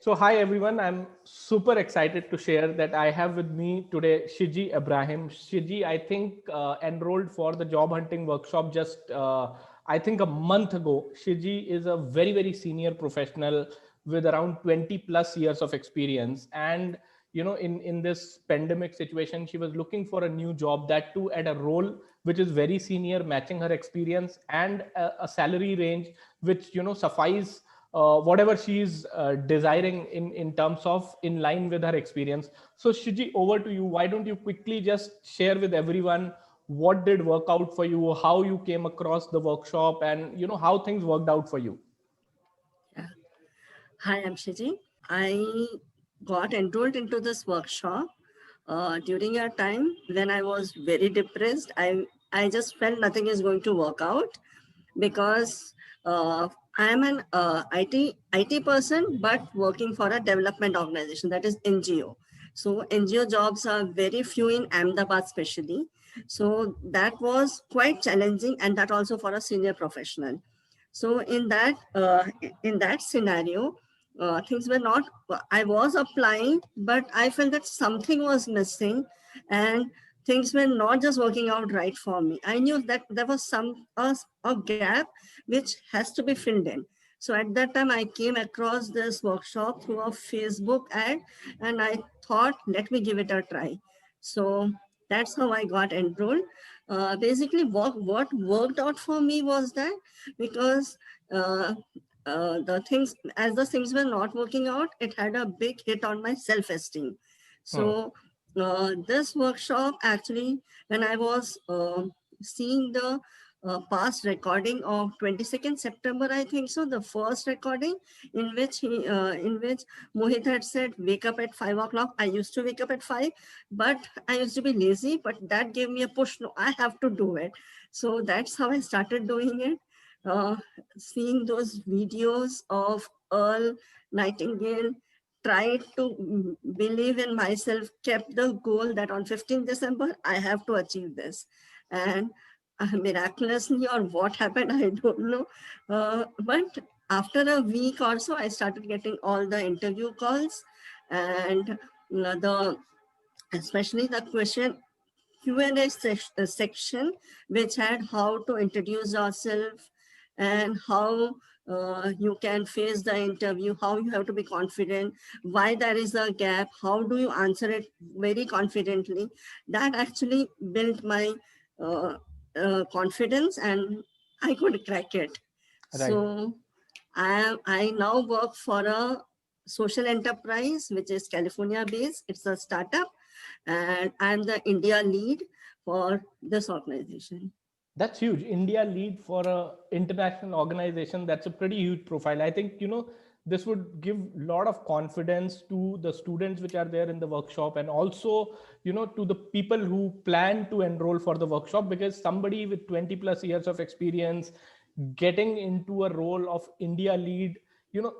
So, hi everyone. I'm super excited to share that I have with me today Shiji Ibrahim. Shiji, I think, enrolled for the job hunting workshop just, I think, a month ago. Shiji is a very, very senior professional with around 20 plus years of experience. And, in this pandemic situation, she was looking for a new job, that too at a role which is very senior, matching her experience and a salary range which, suffice whatever she's desiring in terms of in line with her experience. So Shiji, over to you. Why don't you quickly just share with everyone what did work out for you, how you came across the workshop, and how things worked out for you. Yeah. Hi, I'm Shiji. I got enrolled into this workshop during a time when I was very depressed. I just felt nothing is going to work out because I am an IT person, but working for a development organization, that is NGO. So NGO jobs are very few in Ahmedabad, especially. So that was quite challenging, and that also for a senior professional. So in that scenario, things were not. I was applying, but I felt that something was missing, and things were not just working out right for me. I knew that there was a gap which has to be filled in. So at that time, I came across this workshop through a Facebook ad, and I thought, let me give it a try. So that's how I got enrolled. Basically, what worked out for me was that because uh, the things as the things were not working out, it had a big hit on my self-esteem. Hmm. So this workshop actually, when I was seeing the past recording of 22nd September, I think so, the first recording in which Mohit had said, wake up at 5 o'clock. I used to wake up at 5, but I used to be lazy, but that gave me a push. No, I have to do it. So that's how I started doing it. Uh, Seeing those videos of Earl Nightingale, tried to believe in myself, kept the goal that on 15th December, I have to achieve this. And miraculously, or what happened, I don't know. But after a week or so, I started getting all the interview calls, and the especially the Q&A section, which had how to introduce yourself and how you can face the interview, how you have to be confident, why there is a gap, how do you answer it very confidently. That actually built my uh, confidence, and I could crack it. Right. So I now work for a social enterprise which is California based. It's a startup, and I'm the India lead for this organization. That's huge. India lead for a international organization. That's a pretty huge profile. I think, this would give a lot of confidence to the students which are there in the workshop, and also, to the people who plan to enroll for the workshop, because somebody with 20 plus years of experience getting into a role of India lead,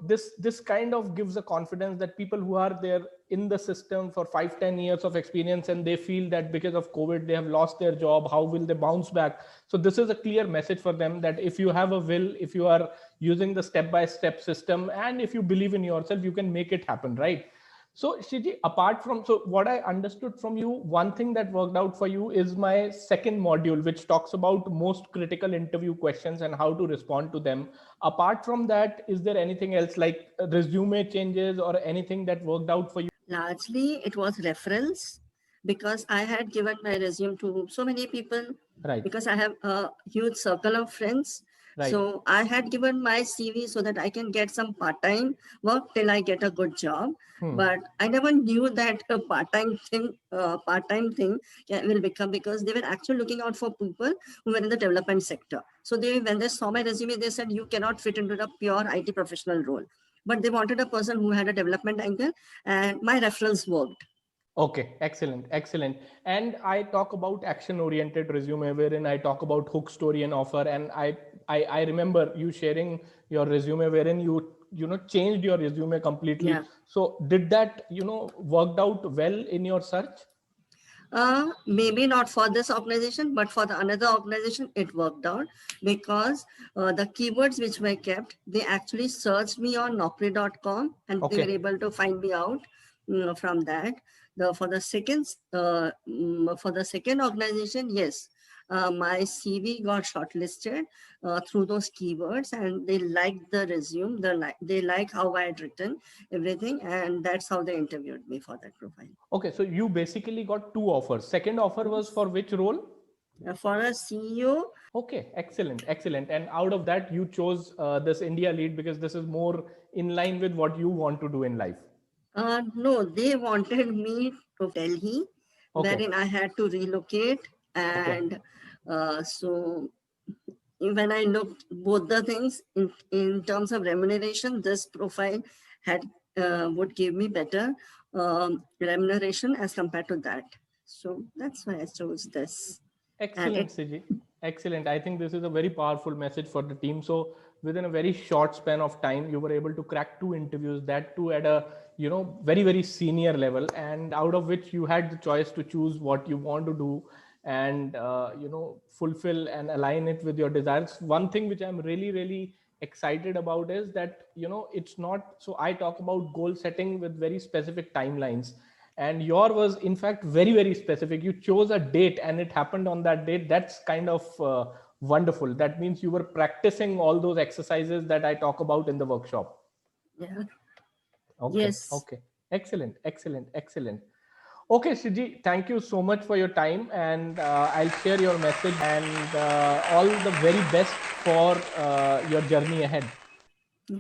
this kind of gives a confidence that people who are there in the system for 5-10 years of experience, and they feel that because of COVID they have lost their job, how will they bounce back? So this is a clear message for them that if you have a will, if you are using the step by step system, and if you believe in yourself, you can make it happen, right? So Shiji, apart from, so what I understood from you, one thing that worked out for you is my second module, which talks about most critical interview questions and how to respond to them. Apart from that, is there anything else like resume changes or anything that worked out for you? Largely, it was reference because I had given my resume to so many people Right. because I have a huge circle of friends. Right. So I had given my CV so that I can get some part-time work till I get a good job. Hmm. But I never knew that a part-time thing will become, because they were actually looking out for people who were in the development sector. So when they saw my resume, they said you cannot fit into the pure IT professional role, but they wanted a person who had a development angle, and my reference worked. Okay, excellent, excellent. And I talk about action-oriented resume, wherein I talk about hook, story, and offer. And I remember you sharing your resume, wherein you changed your resume completely. Yeah. So did that worked out well in your search? Maybe not for this organization, but for the another organization, it worked out because the keywords which were kept, they actually searched me on Naukri.com and they were able to find me out from that. For the second organization, yes, my CV got shortlisted through those keywords, and they liked the resume. They like how I had written everything, and that's how they interviewed me for that profile. Okay, so you basically got two offers. Second offer was for which role? For a CEO. Okay, excellent, excellent. And out of that, you chose this India lead because this is more in line with what you want to do in life. No, they wanted me to Delhi, wherein I had to relocate. And so when I looked both the things in terms of remuneration, this profile had would give me better remuneration as compared to that. So that's why I chose this. Excellent, Siji. Excellent. I think this is a very powerful message for the team. So within a very short span of time, you were able to crack 2 interviews, that too at a, very, very senior level, and out of which you had the choice to choose what you want to do and, fulfill and align it with your desires. One thing which I'm really, really excited about is that, it's not, so I talk about goal setting with very specific timelines. And your was in fact very, very specific. You chose a date and it happened on that date. That's kind of wonderful. That means you were practicing all those exercises that I talk about in the workshop. Yeah. Okay. Yes. Okay. Excellent. Excellent. Excellent. Okay, Siji, thank you so much for your time, and I'll share your message, and all the very best for your journey ahead. Yeah.